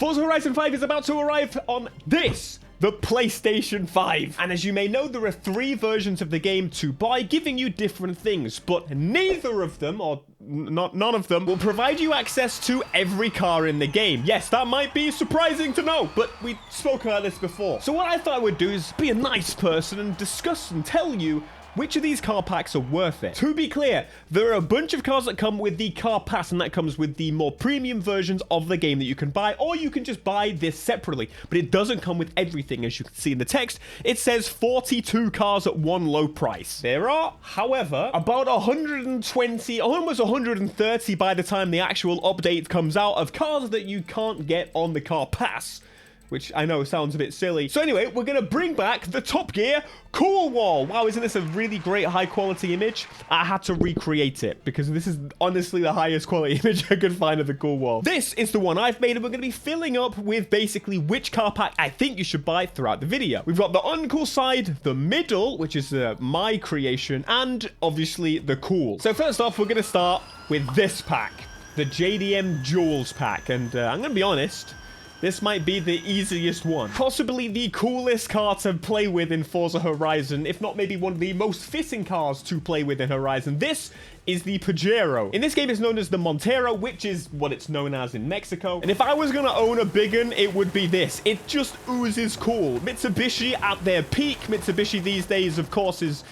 Forza Horizon 5 is about to arrive on this, the PlayStation 5. And as you may know, there are 3 versions of the game to buy, giving you different things, but neither of them, or none of them, will provide you access to every car in the game. Yes, that might be surprising to know, but we spoke about this before. So what I thought I would do is be a nice person and discuss and tell you which of these car packs are worth it. To be clear, there are a bunch of cars that come with the car pass, and that comes with the more premium versions of the game that you can buy, or you can just buy this separately, but it doesn't come with everything. As you can see in the text, it says 42 cars at one low price. There are, however, about 120, almost 130 by the time the actual update comes out of cars that you can't get on the car pass, which I know sounds a bit silly. So anyway, we're going to bring back the Top Gear Cool Wall. Wow, isn't this a really great high quality image? I had to recreate it because this is honestly the highest quality image I could find of the Cool Wall. This is the one I've made, and we're going to be filling up with basically which car pack I think you should buy throughout the video. We've got the uncool side, the middle, which is my creation, and obviously the cool. So first off, we're going to start with this pack, the JDM Jewels pack, and I'm going to be honest, this might be the easiest one. Possibly the coolest car to play with in Forza Horizon, if not maybe one of the most fitting cars to play with in Horizon. This is the Pajero. In this game, it's known as the Montero, which is what it's known as in Mexico. And if I was gonna own a big one, it would be this. It just oozes cool. Mitsubishi at their peak. Mitsubishi these days, of course, is,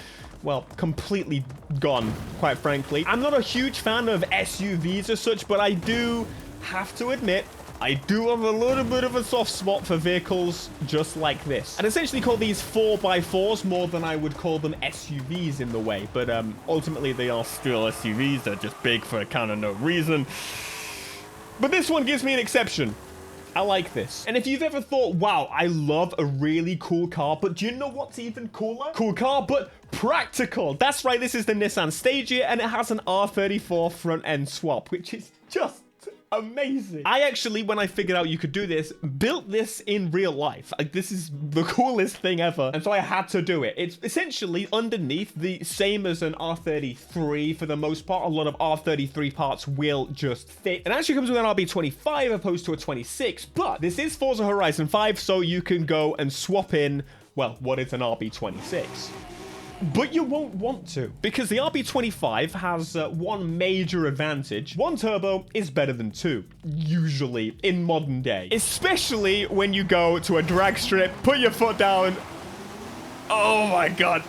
well, completely gone, quite frankly. I'm not a huge fan of SUVs as such, but I do have to admit, I do have a little bit of a soft spot for vehicles just like this. I'd essentially call these 4x4s more than I would call them SUVs in the way. But ultimately, they are still SUVs. They're just big for kind of no reason. But this one gives me an exception. I like this. And if you've ever thought, wow, I love a really cool car, but do you know what's even cooler? Cool car, but practical. That's right, this is the Nissan Stagea, and it has an R34 front end swap, which is just amazing. I actually, when I figured out you could do this, built this in real life. Like, this is the coolest thing ever, and so I had to do it. It's essentially underneath the same as an R33 for the most part. A lot of R33 parts will just fit. It actually comes with an RB25 opposed to a 26, but this is Forza Horizon 5, so you can go and swap in, well, what is an RB26. But you won't want to, because the RB25 has one major advantage. One turbo is better than 2, usually, in modern day. Especially when you go to a drag strip, put your foot down. Oh my god.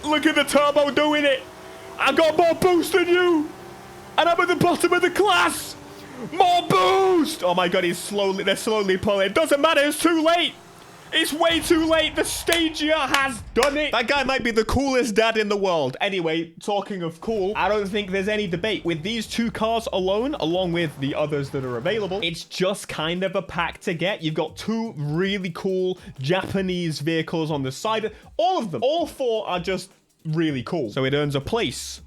Look at the turbo doing it. I got more boost than you. And I'm at the bottom of the class. More boost. Oh my god, they're slowly pulling. It doesn't matter, it's too late. It's way too late. The Stagea has done it. That guy might be the coolest dad in the world. Anyway, talking of cool, I don't think there's any debate. With these 2 cars alone, along with the others that are available, it's just kind of a pack to get. You've got 2 really cool Japanese vehicles on the side. All of them, all 4 are just really cool. So it earns a place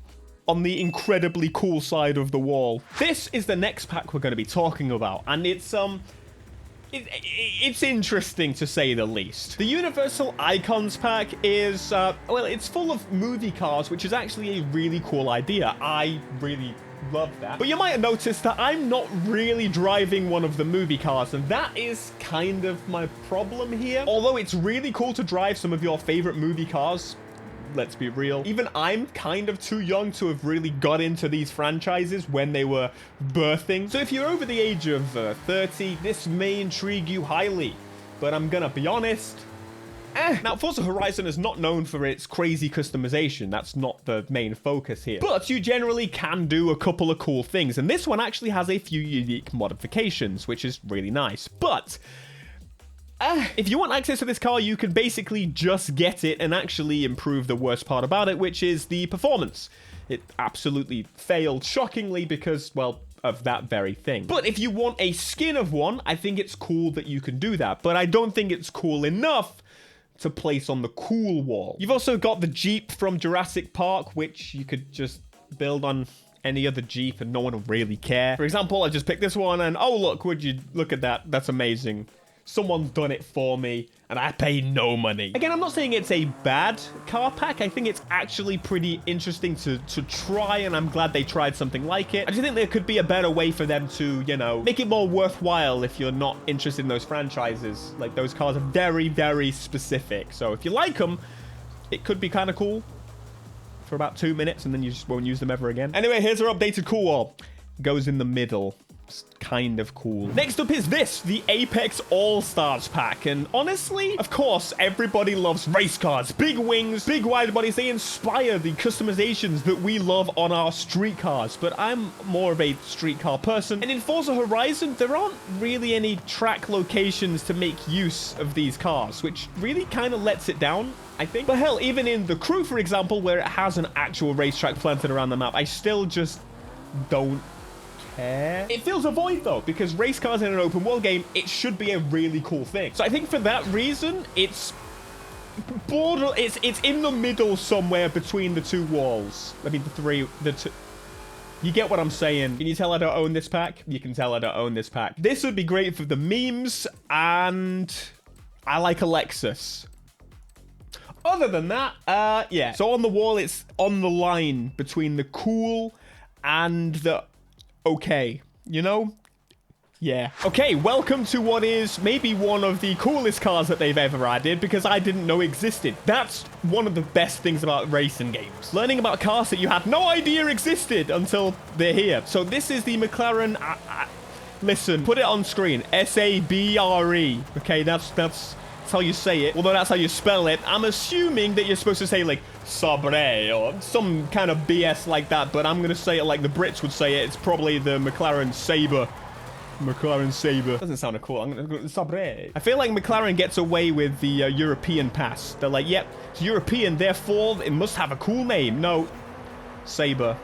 on the incredibly cool side of the wall. This is the next pack we're going to be talking about, and it's interesting to say the least. The Universal Icons pack is, well, it's full of movie cars, which is actually a really cool idea. I really love that. But you might have noticed that I'm not really driving one of the movie cars, and that is kind of my problem here. Although it's really cool to drive some of your favorite movie cars, let's be real, even I'm kind of too young to have really got into these franchises when they were birthing. So if you're over the age of 30, this may intrigue you highly, but I'm gonna be honest, Now, Forza Horizon is not known for its crazy customization. That's not the main focus here. But you generally can do a couple of cool things, and this one actually has a few unique modifications, which is really nice. But if you want access to this car, you can basically just get it and actually improve the worst part about it, which is the performance. It absolutely failed shockingly because, well, of that very thing. But if you want a skin of one, I think it's cool that you can do that. But I don't think it's cool enough to place on the cool wall. You've also got the Jeep from Jurassic Park, which you could just build on any other Jeep and no one will really care. For example, I just picked this one and, oh, look, would you look at that? That's amazing. someone's done it for me, and I pay no money. Again, I'm not saying it's a bad car pack. I think it's actually pretty interesting to try, and I'm glad they tried something like it. I just think there could be a better way for them to, you know, make it more worthwhile if you're not interested in those franchises. Like, those cars are very, very specific. So if you like them, it could be kind of cool for about 2 minutes, and then you just won't use them ever again. Anyway, here's our updated cool wall. Goes in the middle. It's kind of cool. Next up is this, the Apex All-Stars pack. And honestly, of course, everybody loves race cars. Big wings, big wide bodies. They inspire the customizations that we love on our street cars. But I'm more of a street car person. And in Forza Horizon, there aren't really any track locations to make use of these cars, which really kind of lets it down, I think. But hell, even in The Crew, for example, where it has an actual racetrack planted around the map, I still just don't care. It fills a void though, because race cars in an open world game, it should be a really cool thing. So I think for that reason, it's in the middle somewhere between the two walls. I mean, the two. You get what I'm saying. Can you tell I don't own this pack? You can tell I don't own this pack. This would be great for the memes, and I like Alexis. Other than that, yeah. So on the wall, it's on the line between the cool and the okay, you know? Yeah. Okay, welcome to what is maybe one of the coolest cars that they've ever added, because I didn't know existed. That's one of the best things about racing games. Learning about cars that you had no idea existed until they're here. So this is the McLaren... listen, put it on screen. S-A-B-R-E. Okay, that's how you say it. Although that's how you spell it. I'm assuming that you're supposed to say, like, Sabre or some kind of BS like that, but I'm going to say it like the Brits would say it. It's probably the McLaren Sabre. McLaren Sabre. Doesn't sound cool. I'm going to go Sabre. I feel like McLaren gets away with the European pass. They're like, yep, it's European, therefore it must have a cool name. No. Sabre.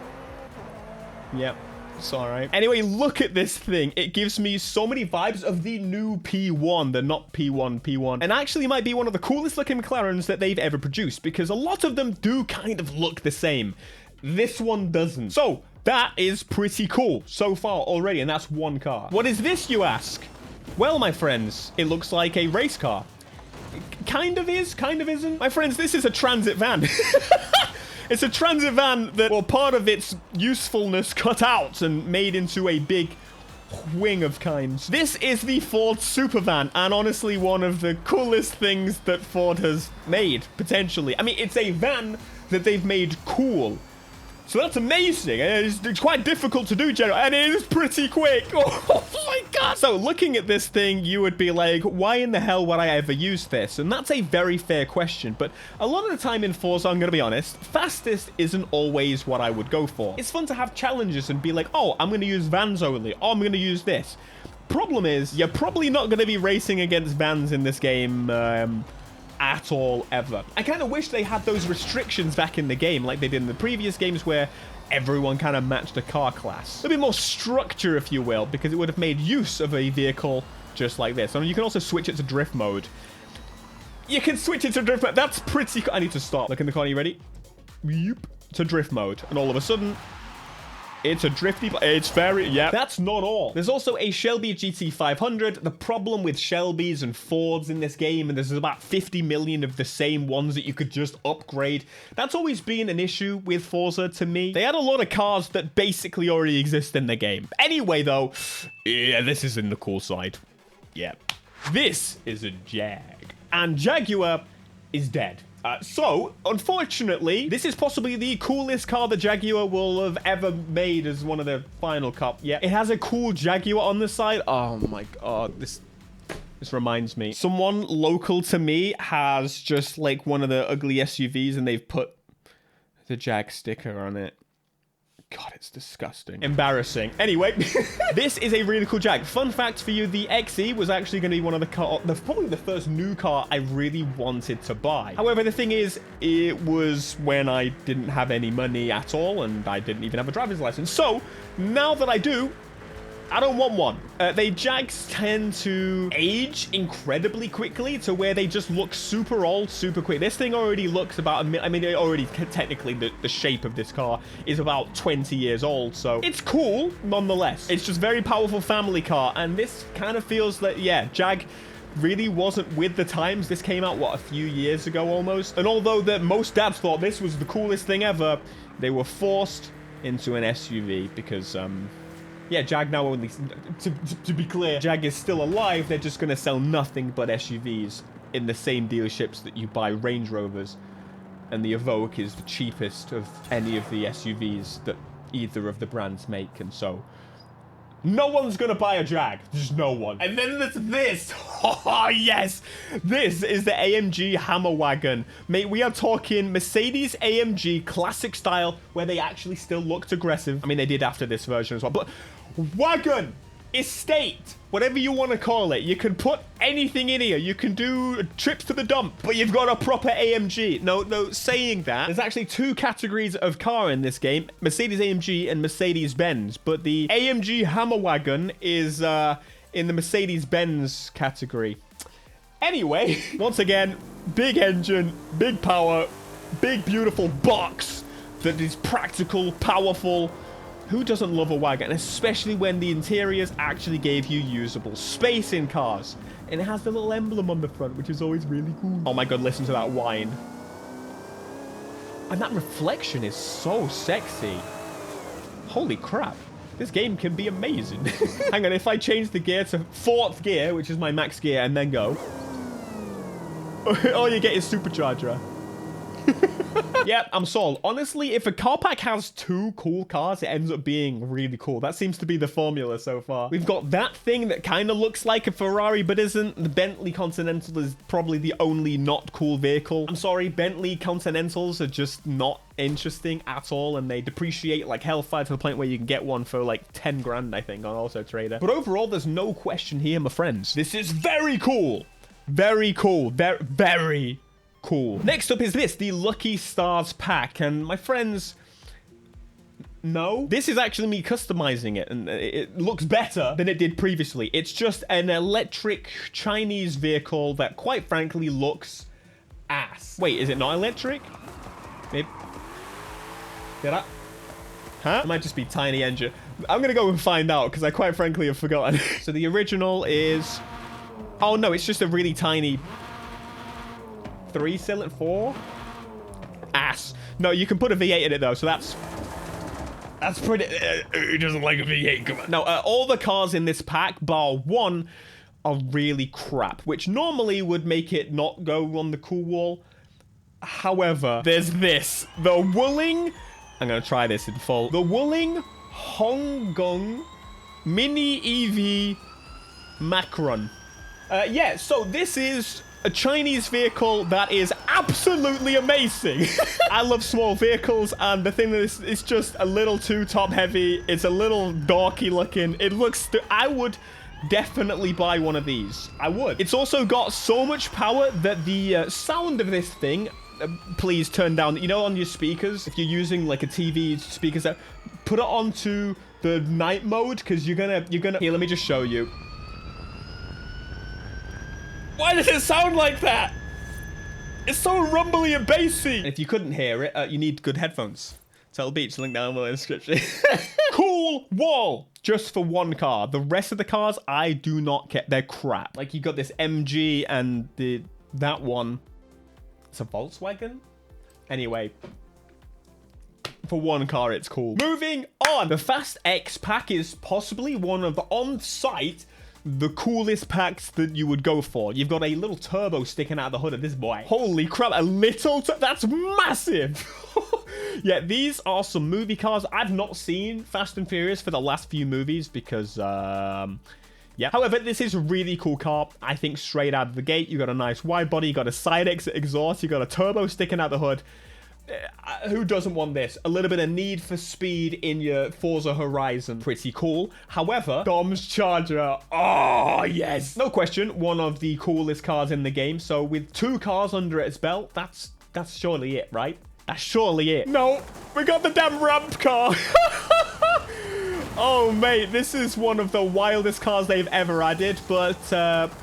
Yep. It's all right. Anyway, look at this thing. It gives me so many vibes of the new P1, the not P1, and actually might be one of the coolest looking McLarens that they've ever produced, because a lot of them do kind of look the same. This one doesn't. So that is pretty cool so far already, and that's one car. What is this, you ask? Well, my friends, it looks like a race car. It kind of is, kind of isn't. My friends, this is a transit van. It's a transit van that, well, part of its usefulness cut out and made into a big wing of kinds. This is the Ford Supervan, and honestly one of the coolest things that Ford has made, potentially. I mean, it's a van that they've made cool. So that's amazing. It's quite difficult to do, General, and it is pretty quick. Oh my god. So looking at this thing, you would be like, why in the hell would I ever use this? And that's a very fair question, but a lot of the time in Forza, I'm going to be honest, fastest isn't always what I would go for. It's fun to have challenges and be like, oh, I'm going to use vans only. Oh, I'm going to use this. Problem is, you're probably not going to be racing against vans in this game, at all, ever. I kind of wish they had those restrictions back in the game like they did in the previous games, where everyone kind of matched a car class. A bit more structure, if you will, because it would have made use of a vehicle just like this. I mean, you can also switch it to drift mode. You can switch it to drift mode. That's pretty cool. I need to stop. Look in the corner. You ready? Yep. To drift mode. And all of a sudden, it's a drifty... It's very... Yeah. That's not all. There's also a Shelby GT500. The problem with Shelbys and Fords in this game, and there's about 50 million of the same ones that you could just upgrade. That's always been an issue with Forza to me. They had a lot of cars that basically already exist in the game. Anyway, though, yeah, this is in the cool side. Yeah. This is a Jag. And Jaguar is dead. So, unfortunately, this is possibly the coolest car the Jaguar will have ever made as one of the final cup. Yeah, it has a cool Jaguar on the side. Oh my god, this reminds me. Someone local to me has just like one of the ugly SUVs and they've put the Jag sticker on it. God, it's disgusting. Embarrassing. Anyway, this is a really cool Jag. Fun fact for you, the XE was actually going to be one of the probably the first new car I really wanted to buy. However, the thing is, it was when I didn't have any money at all, and I didn't even have a driver's license. So, now that I do, I don't want one. They Jags tend to age incredibly quickly to where they just look super old, super quick. This thing already looks about, I mean, it already, technically, the shape of this car is about 20 years old. So it's cool, nonetheless. It's just very powerful family car. And this kind of feels like, yeah, Jag really wasn't with the times. This came out, what, a few years ago almost? And although that most dads thought this was the coolest thing ever, they were forced into an SUV because, yeah, Jag now only... To be clear, Jag is still alive. They're just going to sell nothing but SUVs in the same dealerships that you buy Range Rovers. And the Evoque is the cheapest of any of the SUVs that either of the brands make. And so... no one's gonna buy a Jag. Just no one. And then there's this. Oh, yes. This is the AMG Hammer Wagon. Mate, we are talking Mercedes AMG classic style where they actually still looked aggressive. I mean, they did after this version as well. But wagon, estate, whatever you want to call it. You can put anything in here. You can do trips to the dump, but you've got a proper AMG. No, saying that, there's actually two categories of car in this game, Mercedes AMG and Mercedes Benz, but the AMG Hammer Wagon is in the Mercedes Benz category. Anyway, once again, big engine, big power, big beautiful box that is practical, powerful. Who doesn't love a wagon? Especially when the interiors actually gave you usable space in cars. And it has the little emblem on the front, which is always really cool. Oh my god, listen to that whine. And that reflection is so sexy. Holy crap. This game can be amazing. Hang on, if I change the gear to 4th gear, which is my max gear, and then go. All you get is supercharger. Yeah, I'm sold. Honestly, if a car pack has 2 cool cars, it ends up being really cool. That seems to be the formula so far. We've got that thing that kind of looks like a Ferrari, but isn't. The Bentley Continental is probably the only not cool vehicle. I'm sorry, Bentley Continentals are just not interesting at all, and they depreciate like hellfire to the point where you can get one for like 10 grand, I think, on Auto Trader. But overall, there's no question here, my friends. This is very cool. Very cool. Very cool. Next up is this, the Lucky Stars pack. And my friends, no. This is actually me customizing it, and it looks better than it did previously. It's just an electric Chinese vehicle that, quite frankly, looks ass. Wait, is it not electric? Maybe. Did I? Huh? It might just be tiny engine. I'm gonna go and find out, because I quite frankly have forgotten. So the original is... oh, no, it's just a really tiny... 3-cylinder, 4? Ass. No, you can put a V8 in it, though, so that's pretty... who doesn't like a V8? Come on. No, all the cars in this pack, bar one, are really crap, which normally would make it not go on the cool wall. However, there's this. The Wuling... I'm going to try this in full. The Wuling Hongkong Mini EV Macron. Yeah, so this is a Chinese vehicle that is absolutely amazing. I love small vehicles, and the thing that is just a little too top heavy. It's a little dorky looking. It looks... I would definitely buy one of these. I would. It's also got so much power that the sound of this thing... please turn down, you know, on your speakers, if you're using like a TV speakers, put it onto the night mode, because you're gonna... Here, let me just show you. Why does it sound like that? It's so rumbly and bassy. And if you couldn't hear it, you need good headphones. Tell Beach, link down below in the description. Cool wall. Just for one car. The rest of the cars, I do not care. They're crap. Like, you got this MG and that one. It's a Volkswagen? Anyway. For one car, it's cool. Moving on. The Fast X pack is possibly one of the on-site... the coolest packs that you would go for. You've got a little turbo sticking out of the hood of this boy. Holy crap, a little... that's massive! Yeah, these are some movie cars. I've not seen Fast and Furious for the last few movies because, yeah. However, this is a really cool car. I think straight out of the gate, you got a nice wide body, you got a side exit exhaust, you got a turbo sticking out the hood. Who doesn't want this? A little bit of Need for Speed in your Forza Horizon. Pretty cool. However, Dom's Charger. Oh, yes. No question, one of the coolest cars in the game. So with 2 cars under its belt, that's surely it, right? That's surely it. No, we got the damn ramp car. Oh, mate, this is one of the wildest cars they've ever added, but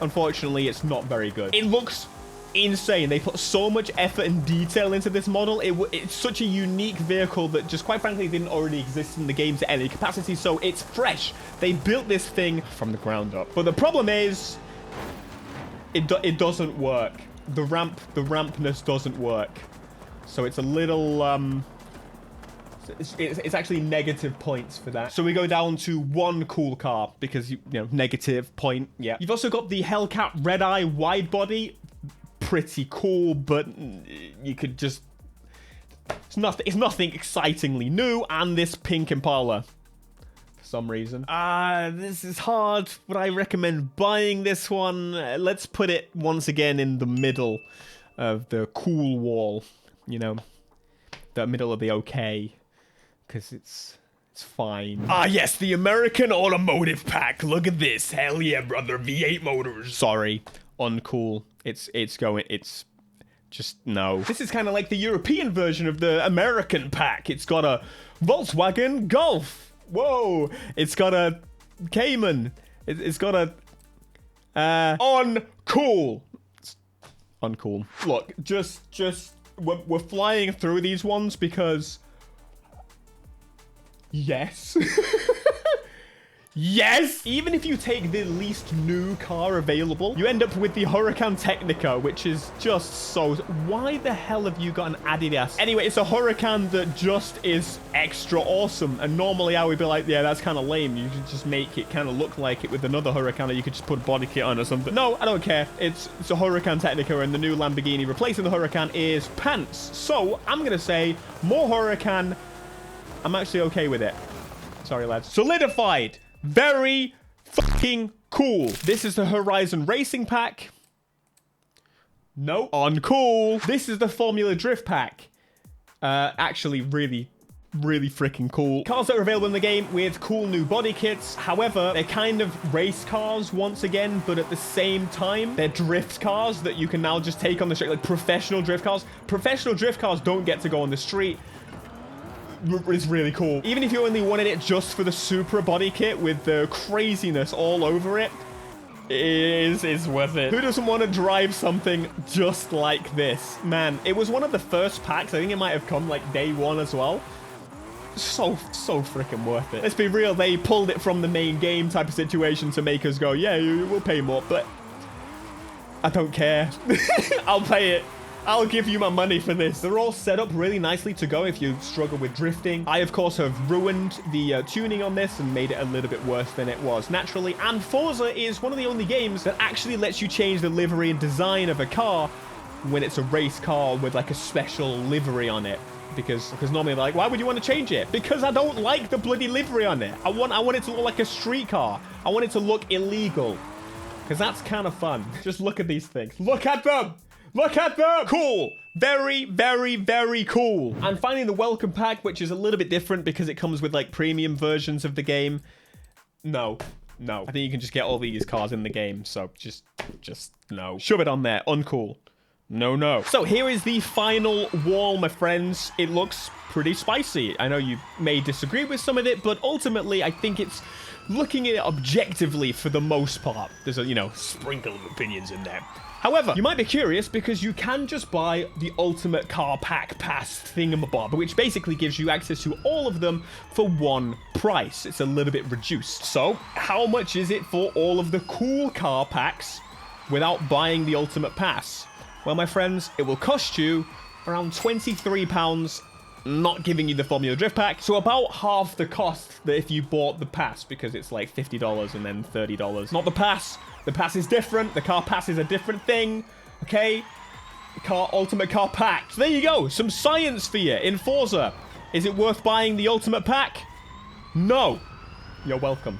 unfortunately, it's not very good. It looks... insane. They put so much effort and detail into this model. It's such a unique vehicle that just quite frankly didn't already exist in the games at any capacity, so it's fresh. They built this thing from the ground up. But the problem is it doesn't work. The rampness doesn't work. So it's a little, it's actually negative points for that. So we go down to one cool car because, you know, negative point. Yeah. You've also got the Hellcat Red Eye wide body. Pretty cool, but you could just... It's nothing excitingly new. And this pink Impala. For some reason. This is hard. Would I recommend buying this one? Let's put it once again in the middle of the cool wall. You know, the middle of the okay. Because it's fine. Ah, yes, the American Automotive Pack. Look at this. Hell yeah, brother. V8 motors. Sorry. Uncool. It's just no. This is kind of like the European version of the American pack. It's got a Volkswagen Golf. Whoa. It's got a Cayman. It's got a... uncool. It's uncool. Look, just... We're flying through these ones because... Yes. Yes! Even if you take the least new car available, you end up with the Huracan Technica, which is just so... Why the hell have you got an Adidas? Anyway, it's a Huracan that just is extra awesome. And normally I would be like, yeah, that's kind of lame. You should just make it kind of look like it with another Huracan, or you could just put a body kit on or something. No, I don't care. It's a Huracan Technica, and the new Lamborghini replacing the Huracan is pants. So I'm going to say more Huracan. I'm actually okay with it. Sorry, lads. Solidified. Very fucking cool. This is the Horizon Racing Pack. No. Uncool. This is the Formula Drift Pack. Actually, really freaking cool. Cars that are available in the game with cool new body kits. However, they're kind of race cars once again, but at the same time, they're drift cars that you can now just take on the street, like professional drift cars. Professional drift cars don't get to go on the street. It's really cool. Even if you only wanted it just for the Supra body kit with the craziness all over it, it's worth it. Who doesn't want to drive something just like this? Man, it was one of the first packs. I think it might have come like day one as well. So freaking worth it. Let's be real, they pulled it from the main game type of situation to make us go, yeah, we'll pay more, but I don't care. I'll pay it. I'll give you my money for this. They're all set up really nicely to go if you struggle with drifting. I, of course, have ruined the tuning on this and made it a little bit worse than it was naturally. And Forza is one of the only games that actually lets you change the livery and design of a car when it's a race car with like a special livery on it. Because normally they're like, why would you want to change it? Because I don't like the bloody livery on it. I want it to look like a street car. I want it to look illegal. Because that's kind of fun. Just look at these things. Look at them! Look at them! Cool. Very, very, very cool. And finally, the welcome pack, which is a little bit different because it comes with like premium versions of the game. No. I think you can just get all these cars in the game. So just no. Shove it on there. Uncool. No. So here is the final wall, my friends. It looks pretty spicy. I know you may disagree with some of it, but ultimately, I think it's looking at it objectively for the most part. There's a, sprinkle of opinions in there. However, you might be curious because you can just buy the Ultimate Car Pack Pass thingamabob, which basically gives you access to all of them for one price. It's a little bit reduced. So, how much is it for all of the cool car packs without buying the Ultimate Pass? Well, my friends, it will cost you around £23, not giving you the Formula Drift Pack. So about half the cost that if you bought the pass, because it's like $50 and then $30. Not the pass. The pass is different. The car pass is a different thing. Okay? Ultimate Car Pack. So there you go. Some science for you in Forza. Is it worth buying the Ultimate Pack? No. You're welcome.